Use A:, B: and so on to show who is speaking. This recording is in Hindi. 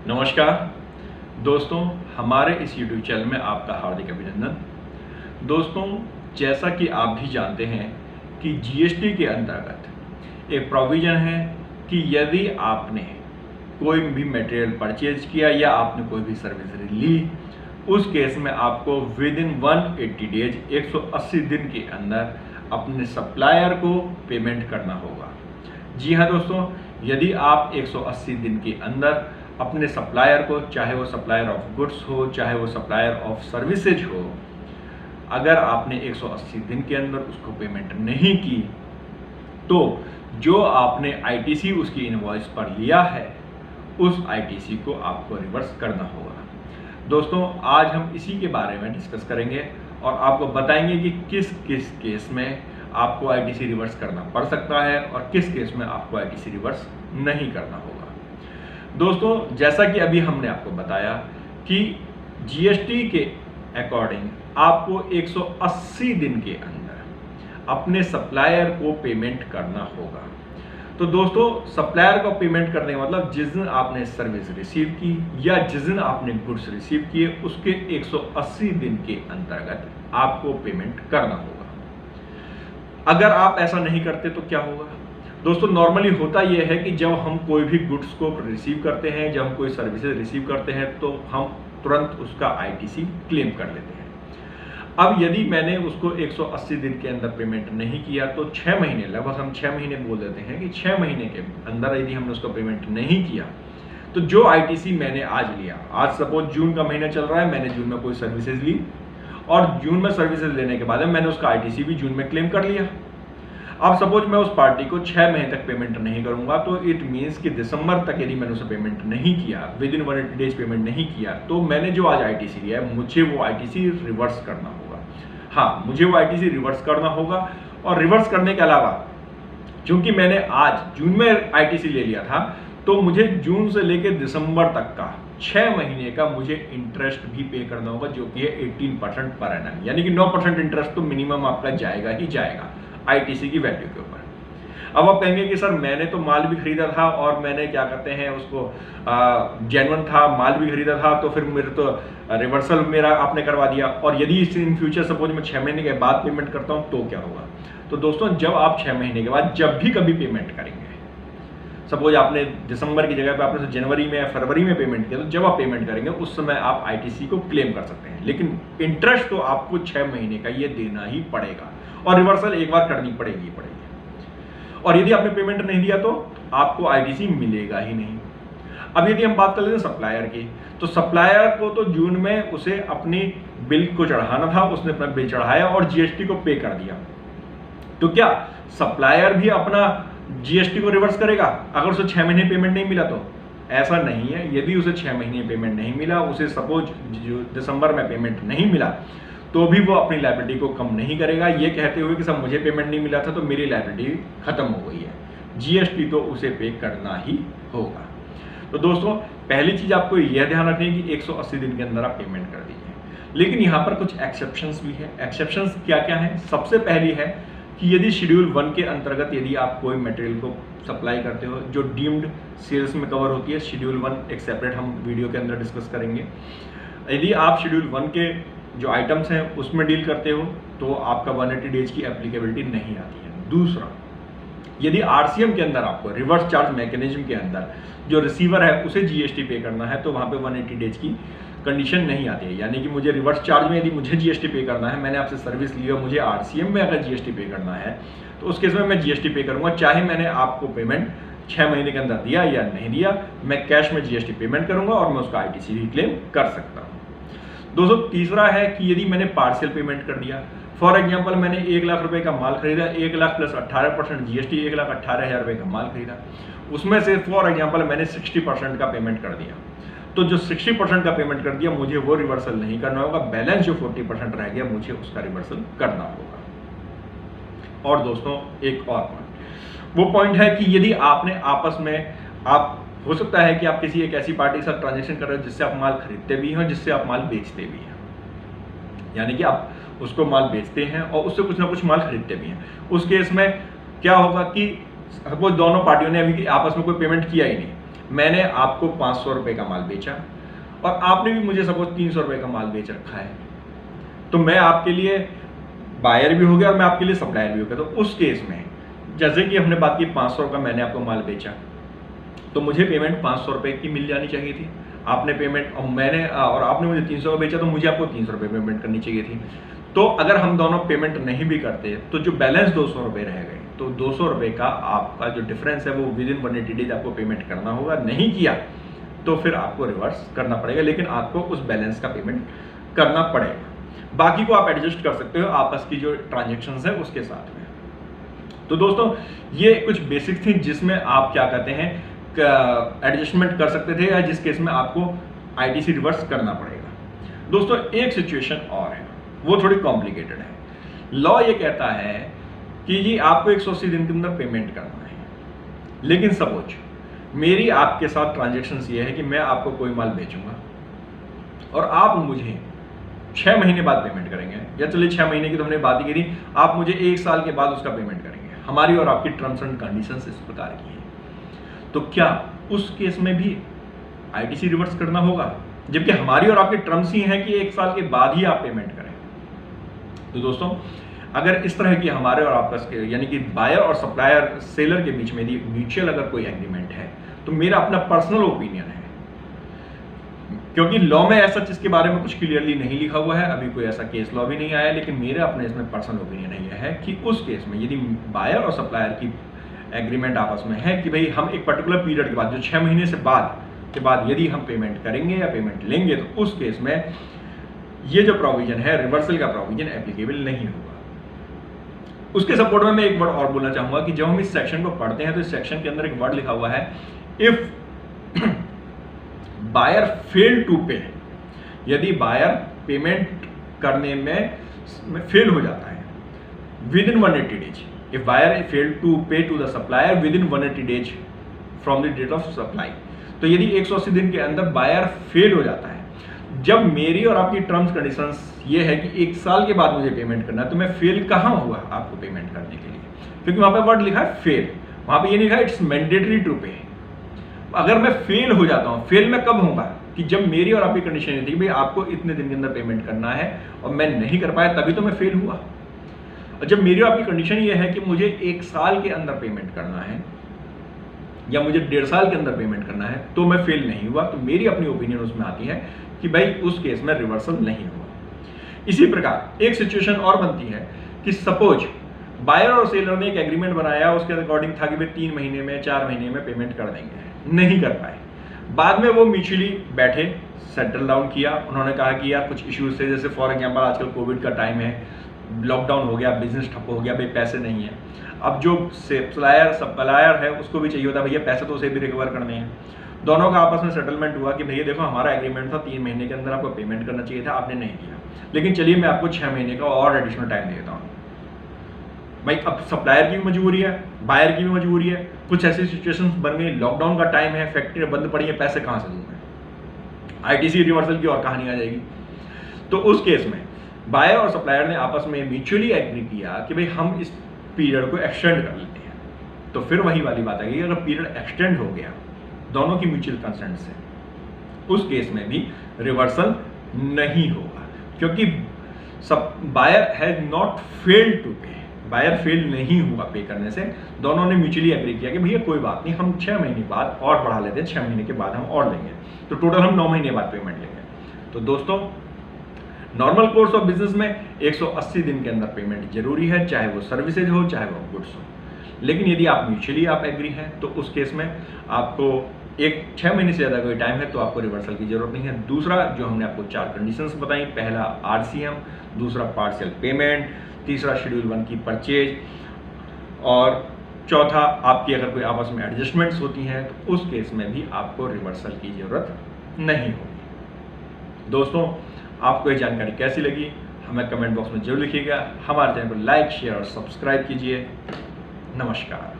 A: नमस्कार दोस्तों, हमारे इस YouTube चैनल में आपका हार्दिक अभिनंदन। दोस्तों, जैसा कि आप भी जानते हैं कि जीएसटी के अंतर्गत एक प्रोविज़न है कि यदि आपने कोई भी मटेरियल परचेज किया या आपने कोई भी सर्विस ली, उस केस में आपको विद इन 180 डेज 180 दिन के अंदर अपने सप्लायर को पेमेंट करना होगा। जी हाँ दोस्तों, यदि आप 180 दिन के अंदर अपने सप्लायर को, चाहे वो सप्लायर ऑफ गुड्स हो, चाहे वो सप्लायर ऑफ सर्विसेज हो, अगर आपने 180 दिन के अंदर उसको पेमेंट नहीं की तो जो आपने आईटीसी उसकी इनवॉइस पर लिया है उस आईटीसी को आपको रिवर्स करना होगा। दोस्तों, आज हम इसी के बारे में डिस्कस करेंगे और आपको बताएंगे कि किस किस केस में आपको आईटीसी रिवर्स करना पड़ सकता है और किस केस में आपको आईटीसी रिवर्स नहीं करना होगा। दोस्तों, जैसा कि अभी हमने आपको बताया कि जीएसटी के अकॉर्डिंग आपको 180 दिन के अंदर अपने सप्लायर को पेमेंट करना होगा। तो दोस्तों, सप्लायर को पेमेंट करने का मतलब जिस दिन आपने सर्विस रिसीव की या जिस दिन आपने गुड्स रिसीव किए उसके 180 दिन के अंतर्गत आपको पेमेंट करना होगा। अगर आप ऐसा नहीं करते तो क्या होगा? दोस्तों, नॉर्मली होता यह है कि जब हम कोई भी गुड्स को रिसीव करते हैं, जब हम कोई सर्विसेज रिसीव करते हैं तो हम तुरंत उसका आईटीसी क्लेम कर लेते हैं। अब यदि मैंने उसको 180 दिन के अंदर पेमेंट नहीं किया तो 6 महीने, लगभग हम 6 महीने बोल देते हैं कि 6 महीने के अंदर यदि हमने उसको पेमेंट नहीं किया तो जो आईटीसी मैंने आज लिया, आज सपोज जून का महीना चल रहा है, मैंने जून में कोई सर्विसेज ली और जून में सर्विसेज लेने के बाद मैंने उसका आईटीसी भी जून में क्लेम कर लिया। अब सपोज मैं उस पार्टी को 6 महीने तक पेमेंट नहीं करूंगा तो इट मीन्स कि दिसंबर तक यदि मैंने उसे पेमेंट नहीं किया, विद इन 180 डेज पेमेंट नहीं किया, तो मैंने जो आज आईटीसी लिया है मुझे वो आईटीसी रिवर्स करना होगा। हाँ, मुझे वो आईटीसी रिवर्स करना होगा। और रिवर्स करने के अलावा चूंकि मैंने आज जून में आईटीसी ले लिया था तो मुझे जून से लेकर दिसंबर तक का 6 महीने का मुझे इंटरेस्ट भी पे करना होगा, जो कि है 18% पर एनम, यानी कि 9% इंटरेस्ट तो मिनिमम आपका जाएगा ही जाएगा आईटीसी की वैल्यू के ऊपर। अब आप कहेंगे कि सर मैंने तो माल भी खरीदा था और मैंने क्या कहते हैं उसको जेन्युइन था, माल भी खरीदा था, तो फिर मेरे तो रिवर्सल मेरा आपने करवा दिया, और यदि इन फ्यूचर सपोज मैं 6 महीने के बाद पेमेंट करता हूं तो क्या होगा? तो दोस्तों, जब आप 6 महीने के बाद जब भी कभी पेमेंट करेंगे, सपोज आपने दिसंबर की जगह पे आपने जनवरी में या फरवरी में पेमेंट किया, तो जब आप पेमेंट करेंगे उस समय आप आईटीसी को क्लेम कर सकते हैं, लेकिन इंटरेस्ट तो आपको 6 महीने का ये देना ही पड़ेगा और रिवर्सल एक बार करनी पड़ेगी। और यदि आपने पेमेंट नहीं दिया तो आपको आईटीसी मिलेगा ही नहीं। अब यदि हम बात कर लेते हैं सप्लायर की, तो सप्लायर को तो जून में उसे अपनी बिल को चढ़ाना था, उसने अपना बिल चढ़ाया और जीएसटी को पे कर दिया, तो क्या सप्लायर भी अपना जीएसटी को रिवर्स करेगा अगर उसे 6 महीने पेमेंट नहीं मिला? तो ऐसा नहीं है। यदि उसे 6 महीने पेमेंट नहीं मिला, उसे सपोज दिसंबर में पेमेंट नहीं मिला, तो भी वो अपनी लायबिलिटी को कम नहीं करेगा ये कहते हुए कि सब मुझे पेमेंट नहीं मिला था तो मेरी लायबिलिटी खत्म हो गई है। जीएसटी तो उसे पे करना ही होगा। तो दोस्तों, पहली चीज आपको यह ध्यान रखनी है कि 180 दिन के अंदर आप पेमेंट कर दीजिए, लेकिन यहाँ पर कुछ एक्सेप्शंस भी है। एक्सेप्शंस क्या क्या है? सबसे पहली है कि यदि शेड्यूल 1 के अंतर्गत यदि आप कोई मटेरियल को सप्लाई करते हो जो डीम्ड सेल्स में कवर होती है, शेड्यूल 1 एक सेपरेट हम वीडियो के अंदर डिस्कस करेंगे। यदि आप शेड्यूल 1 के जो आइटम्स हैं उसमें डील करते हो तो आपका 180 डेज की एप्लीकेबिलिटी नहीं आती है। दूसरा, यदि आरसीएम के अंदर आपको रिवर्स चार्ज मैकेनिज्म के अंदर जो रिसीवर है उसे जीएसटी पे करना है तो वहाँ पे 180 डेज की कंडीशन नहीं आती है, यानी कि मुझे रिवर्स चार्ज में यदि मुझे जीएसटी पे करना है, मैंने आपसे सर्विस ली और मुझे आरसीएम में अगर जीएसटी पे करना है तो उस केस में मैं जीएसटी पे करूँगा, चाहे मैंने आपको पेमेंट 6 महीने के अंदर दिया या नहीं दिया, मैं कैश में जीएसटी पेमेंट करूँगा और मैं उसका आईटीसी भी क्लेम कर सकता हूँ। दोस्तों, तीसरा है कि यदि मैंने पार्शियल पेमेंट कर दिया, फॉर एग्जांपल मैंने 1 लाख रुपए का माल खरीदा, 1 लाख प्लस 18% जीएसटी, 1,18,000 रुपए का माल खरीदा, उसमें से फॉर एग्जांपल मैंने 60% का पेमेंट कर दिया, तो जो 60% का पेमेंट कर दिया मुझे वो रिवर्सल नहीं करना होगा, बैलेंस जो 40% रह गया मुझे उसका रिवर्सल करना होगा। और दोस्तों, एक और पॉइंट, वो पॉइंट है कि यदि आपने आपस में, आप हो सकता है कि आप किसी एक ऐसी पार्टी के साथ ट्रांजेक्शन कर रहे हो जिससे आप माल खरीदते भी हैं, जिससे आप माल बेचते भी हैं, यानी कि आप उसको माल बेचते हैं और उससे कुछ ना कुछ माल खरीदते भी हैं। उस केस में क्या होगा कि सपोज दोनों पार्टियों ने अभी आपस में कोई पेमेंट किया ही नहीं, मैंने आपको 500 रुपये का माल बेचा और आपने भी मुझे सपोज 300 रुपये का माल बेच रखा है, तो मैं आपके लिए बायर भी हो गया और मैं आपके लिए सप्लायर भी हो गया। तो उस केस में जैसे कि हमने बात की 500 का मैंने आपको माल बेचा, तो मुझे पेमेंट 500 रुपये की मिल जानी चाहिए थी। आपने पेमेंट और आपने मुझे 300 का बेचा, तो मुझे आपको 300 रुपये पेमेंट करनी चाहिए थी। तो अगर हम दोनों पेमेंट नहीं भी करते तो जो बैलेंस 200 रुपये रह गए, तो 200 रुपये का आपका जो डिफरेंस है वो विद इन 180 डेज आपको पेमेंट करना होगा। नहीं किया तो फिर आपको रिवर्स करना पड़ेगा, लेकिन आपको उस बैलेंस का पेमेंट करना पड़ेगा। बाकी को आप एडजस्ट कर सकते हो आपस की जो ट्रांजेक्शन्स है उसके साथ में। तो दोस्तों ये कुछ बेसिक थी जिसमें आप क्या कहते हैं एडजस्टमेंट कर सकते थे, या जिस केस में आपको आईटीसी रिवर्स करना पड़ेगा। दोस्तों एक सिचुएशन और है, वो थोड़ी कॉम्प्लिकेटेड है। लॉ ये कहता है कि जी आपको 180 दिन के अंदर पेमेंट करना है, लेकिन सपोज मेरी आपके साथ ट्रांजेक्शन्स ये है कि मैं आपको कोई माल बेचूंगा और आप मुझे 6 महीने बाद पेमेंट करेंगे, या चलिए 6 महीने की तो हमने बात ही की थी, आप मुझे 1 साल के बाद उसका पेमेंट करेंगे। हमारी और आपकी टर्म्स एंड कंडीशंस इस प्रकार की है, तो क्या उस केस में भी आईटीसी रिवर्स करना होगा, जबकि हमारी और आपकी टर्म्स ही हैं कि 1 साल के बाद ही आप पेमेंट करें। तो दोस्तों अगर इस तरह की हमारे और आपस के यानी कि बायर और सप्लायर सेलर के बीच में म्यूचुअल अगर कोई एग्रीमेंट है, तो मेरा अपना पर्सनल ओपिनियन है, क्योंकि लॉ में ऐसा चीज के बारे में कुछ क्लियरली नहीं लिखा हुआ है, अभी कोई ऐसा केस लॉ भी नहीं आया, लेकिन मेरा अपने इसमें पर्सनल ओपिनियन यह है कि उस केस में यदि बायर और सप्लायर की एग्रीमेंट आपस में है कि भाई हम एक पर्टिकुलर पीरियड के बाद जो 6 महीने से बाद यदि हम पेमेंट करेंगे या पेमेंट लेंगे, तो उस केस में ये जो प्रोविजन है रिवर्सल का प्रोविजन एप्लीकेबल नहीं होगा। उसके सपोर्ट में मैं एक वर्ड और बोलना चाहूंगा कि जब हम इस सेक्शन को पढ़ते हैं तो इस सेक्शन के अंदर एक वर्ड लिखा हुआ है, इफ बायर फेल टू पे, यदि बायर पेमेंट करने में फेल हो जाता है within 180 days, if buyer fail to pay to the supplier within 180 days from the date of supply, तो यदि 180 दिन के अंदर बायर फेल हो जाता है, जब मेरी और आपकी टर्म्स कंडीशंस ये है कि 1 साल के बाद मुझे पेमेंट करना है, तो मैं फेल कहाँ हुआ आपको पेमेंट करने के लिए, क्योंकि वहां पे वर्ड लिखा है फेल, वहां पे ये लिखा है इट्स मैंडेटरी टू पे। अगर मैं फेल हो जाता हूं, फेल मैं कब होऊंगा कि जब मेरी और आपकी कंडीशन ये थी कि भाई आपको इतने दिन के अंदर पेमेंट करना है और मैं नहीं कर पाया, तभी तो मैं फेल हुआ। और जब मेरी और आपकी कंडीशन ये है कि मुझे 1 साल के अंदर पेमेंट करना है या मुझे 1.5 साल के अंदर पेमेंट करना है, तो मैं फेल नहीं हुआ, तो मेरी अपनी ओपिनियन उसमें आती है कि भाई उस केस में रिवर्सल नहीं हुआ। इसी प्रकार एक सिचुएशन और बनती है कि सपोज बायर और सेलर ने एक एग्रीमेंट बनाया, उसके अकॉर्डिंग था कि भाई 3 महीने में 4 महीने में पेमेंट कर देंगे, नहीं कर पाए। बाद में वो म्यूचुअली बैठे, सेटल डाउन किया, उन्होंने कहा कि यार कुछ इश्यूज थे, जैसे फॉर एग्जांपल आजकल कोविड का टाइम है, लॉकडाउन हो गया, बिजनेस ठप हो गया, भाई पैसे नहीं है। अब जो सप्लायर है उसको भी चाहिए होता है भैया पैसे तो उसे भी रिकवर करने हैं। दोनों का आपस में सेटलमेंट हुआ कि भैया देखो हमारा एग्रीमेंट था 3 महीने के अंदर आपको पेमेंट करना चाहिए था, आपने नहीं किया, लेकिन चलिए मैं आपको 6 महीने का और एडिशनल टाइम देता हूँ। भाई अब सप्लायर की भी मजबूरी है, बायर की भी मजबूरी है, कुछ ऐसी सिचुएशंस बन गई, लॉकडाउन का टाइम है, फैक्ट्री बंद पड़ी है, पैसे कहाँ से दूँ मैं, आईटीसी रिवर्सल की और कहानी आ जाएगी। तो उस केस में बायर और सप्लायर ने आपस में म्यूचुअली एग्री किया कि भाई हम इस पीरियड को एक्सटेंड कर लेते हैं। तो फिर वही वाली बात है कि अगर पीरियड एक्सटेंड हो गया दोनों की म्यूचुअल कंसेंट से, उस केस में भी रिवर्सल नहीं होगा, क्योंकि buyer has not failed to pay, buyer fail नहीं हुआ पे करने से, दोनों ने म्यूचुअली एग्री किया कि भैया कोई बात नहीं, हम 6 महीने बाद और बढ़ा लेते हैं, 6 महीने के बाद हम और लेंगे, तो टोटल हम 9 महीने बाद पेमेंट लेंगे। तो दोस्तों नॉर्मल कोर्स ऑफ बिजनेस में 180 दिन के अंदर पेमेंट जरूरी है, चाहे वो सर्विसेज हो चाहे वो गुड्स हो। लेकिन यदि आप म्यूचुअली आप एग्री हैं तो उस केस में आपको 6 महीने से ज़्यादा कोई टाइम है तो आपको रिवर्सल की जरूरत नहीं है। दूसरा जो हमने आपको 4 कंडीशंस बताई, पहला आरसीएम, दूसरा पार्शियल पेमेंट, तीसरा शेड्यूल 1 की परचेज, और चौथा आपकी अगर कोई आपस में एडजस्टमेंट्स होती हैं तो उस केस में भी आपको रिवर्सल की जरूरत नहीं होगी। दोस्तों आपको ये जानकारी कैसी लगी हमें कमेंट बॉक्स में जरूर लिखिएगा। हमारे चैनल को लाइक, शेयर और सब्सक्राइब कीजिए। नमस्कार।